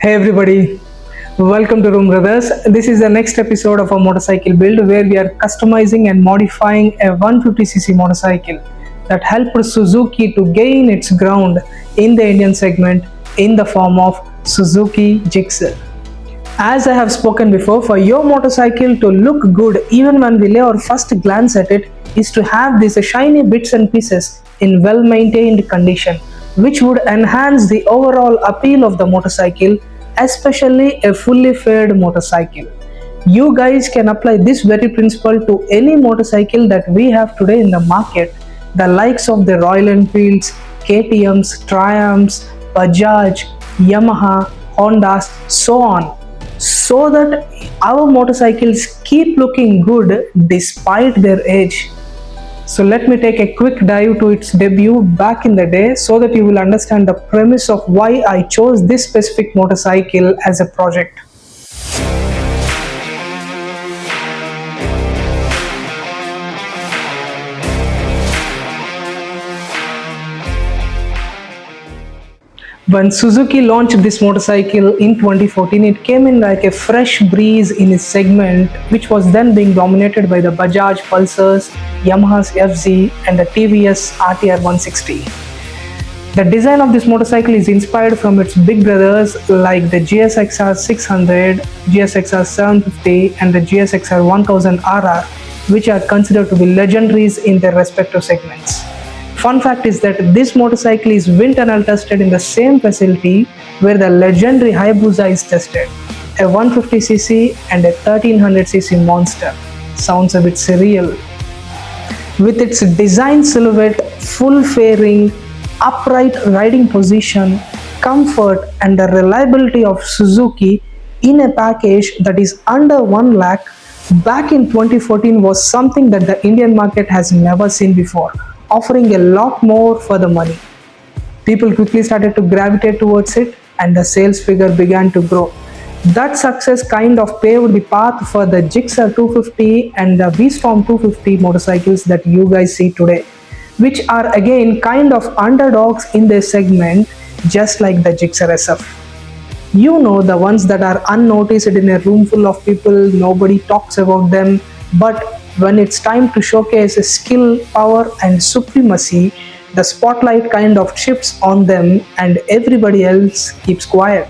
Hey everybody, welcome to Room Brothers. This is the next episode of a motorcycle build where we are customizing and modifying a 150cc motorcycle that helped Suzuki to gain its ground in the Indian segment in the form of 𝗠tože𝗁𝗍𝗶𝗿𝗀. As I have spoken before, for your motorcycle to look good even when we lay our first glance at it is to have these shiny bits and pieces in well-maintained condition, which would enhance the overall appeal of the motorcycle, especially a fully faired motorcycle. You guys can apply this very principle to any motorcycle that we have today in the market, the likes of the Royal Enfields, KTMs, Triumphs, Bajaj, Yamaha, Hondas, so on, so that our motorcycles keep looking good despite their age. So let me take a quick dive to its debut back in the day so that you will understand the premise of why I chose this specific motorcycle as a project. When Suzuki launched this motorcycle in 2014, it came in like a fresh breeze in its segment, which was then being dominated by the Bajaj Pulsars, Yamaha's FZ and the TVS RTR 160. The design of this motorcycle is inspired from its big brothers like the GSXR 600, GSXR 750 and the GSXR 1000RR, which are considered to be legendaries in their respective segments. Fun fact is that this motorcycle is wind tunnel tested in the same facility where the legendary Hayabusa is tested, a 150cc and a 1300cc monster. Sounds a bit surreal. With its design silhouette, full fairing, upright riding position, comfort and the reliability of Suzuki in a package that is under 1 lakh, back in 2014 was something that the Indian market has never seen before, offering a lot more for the money. People quickly started to gravitate towards it and the sales figure began to grow. That success kind of paved the path for the Gixxer 250 and the V-Storm 250 motorcycles that you guys see today, which are again kind of underdogs in their segment, just like the Gixxer SF. You know, the ones that are unnoticed in a room full of people, nobody talks about them, but when it's time to showcase skill, power and supremacy, the spotlight kind of shifts on them and everybody else keeps quiet.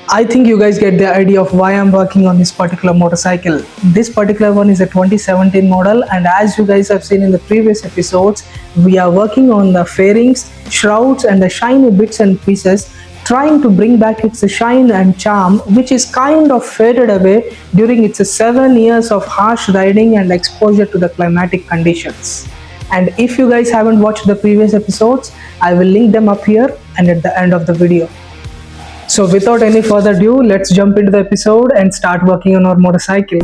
I think you guys get the idea of why I'm working on this particular motorcycle. This particular one is a 2017 model, and as you guys have seen in the previous episodes, we are working on the fairings, shrouds and the shiny bits and pieces, trying to bring back its shine and charm, which is kind of faded away during its 7 years of harsh riding and exposure to the climatic conditions. And if you guys haven't watched the previous episodes, I will link them up here and at the end of the video. So without any further ado, let's jump into the episode and start working on our motorcycle.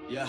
Yeah.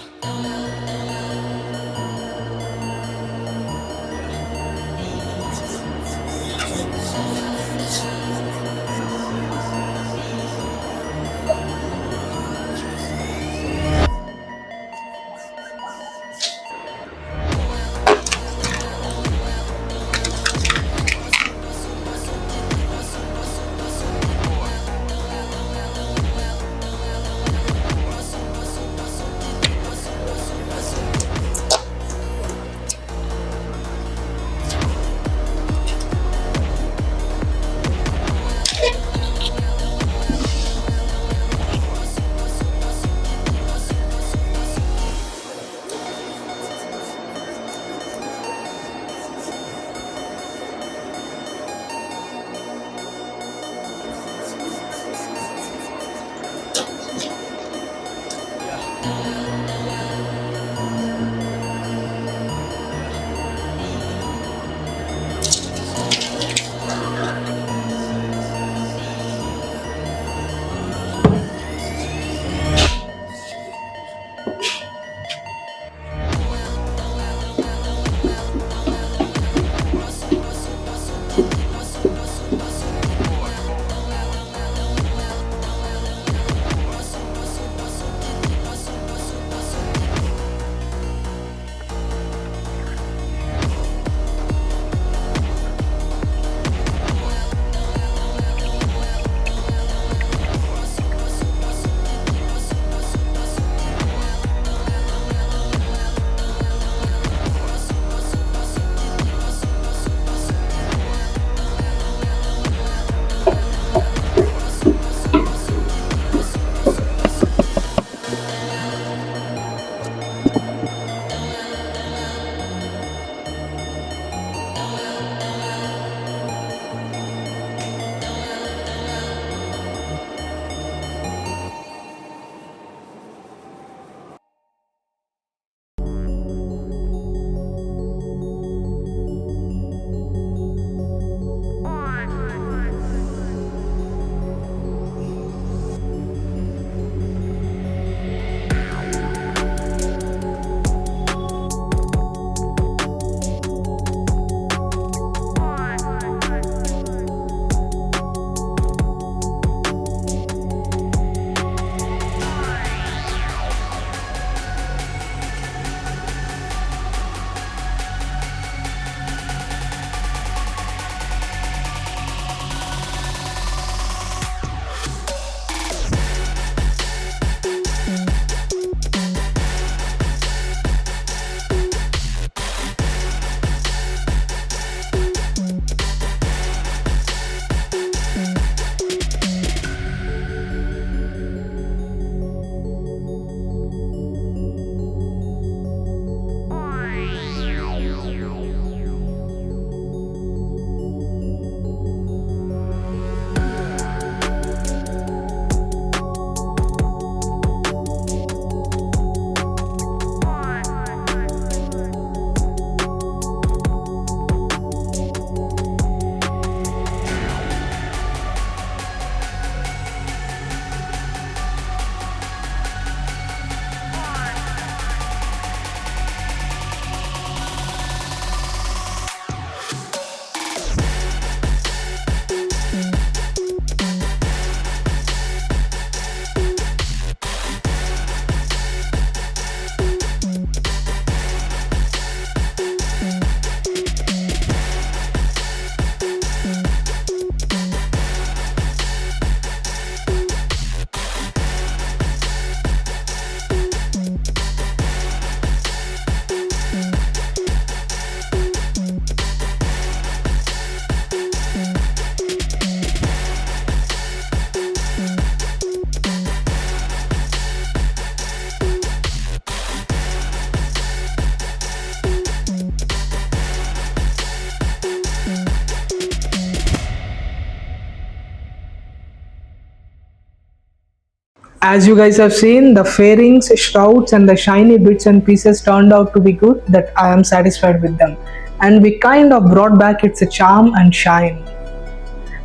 As you guys have seen, the fairings, shrouds, and the shiny bits and pieces turned out to be good, that I am satisfied with them. And we kind of brought back its charm and shine.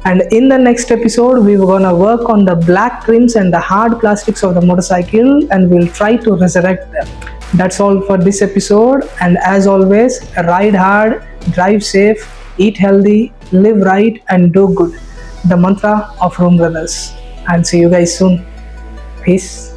And in the next episode, we were gonna work on the black trims and the hard plastics of the motorcycle, and we'll try to resurrect them. That's all for this episode, and as always, ride hard, drive safe, eat healthy, live right, and do good. The mantra of Room Brothers. I'll see you guys soon. Peace.